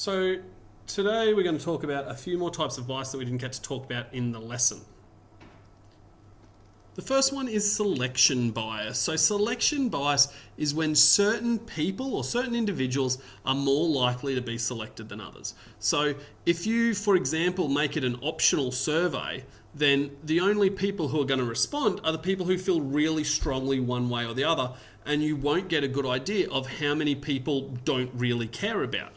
So today we're going to talk about a few more types of bias that we didn't get to talk about in the lesson. The first one is selection bias. So selection bias is when certain people or certain individuals are more likely to be selected than others. So if you, for example, make it an optional survey, then the only people who are going to respond are the people who feel really strongly one way or the other, and you won't get a good idea of how many people don't really care about it.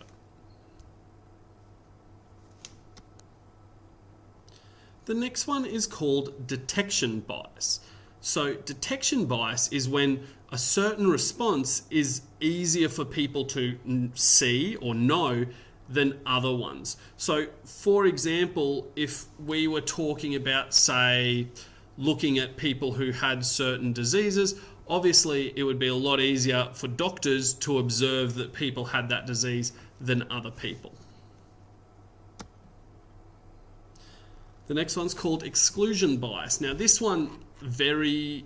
The next one is called detection bias. So detection bias is when a certain response is easier for people to see or know than other ones. So for example, if we were talking about, say, looking at people who had certain diseases, obviously it would be a lot easier for doctors to observe that people had that disease than other people. The next one's called exclusion bias. Now this one very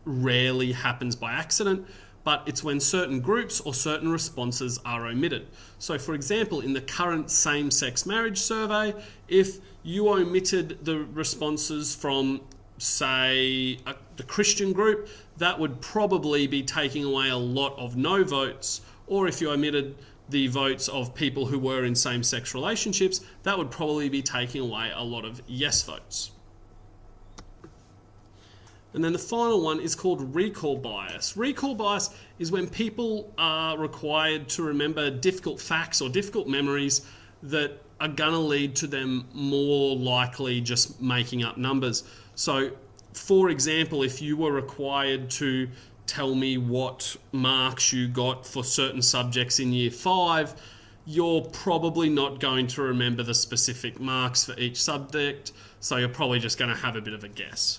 rarely happens by accident, but it's when certain groups or certain responses are omitted. So for example, in the current same-sex marriage survey, if you omitted the responses from, say, the Christian group, that would probably be taking away a lot of no votes, or if you omitted the votes of people who were in same-sex relationships, that would probably be taking away a lot of yes votes. And then the final one is called recall bias. Recall bias is when people are required to remember difficult facts or difficult memories that are going to lead to them more likely just making up numbers. So, for example, if you were required to tell me what marks you got for certain subjects in year 5, you're probably not going to remember the specific marks for each subject, so you're probably just going to have a bit of a guess.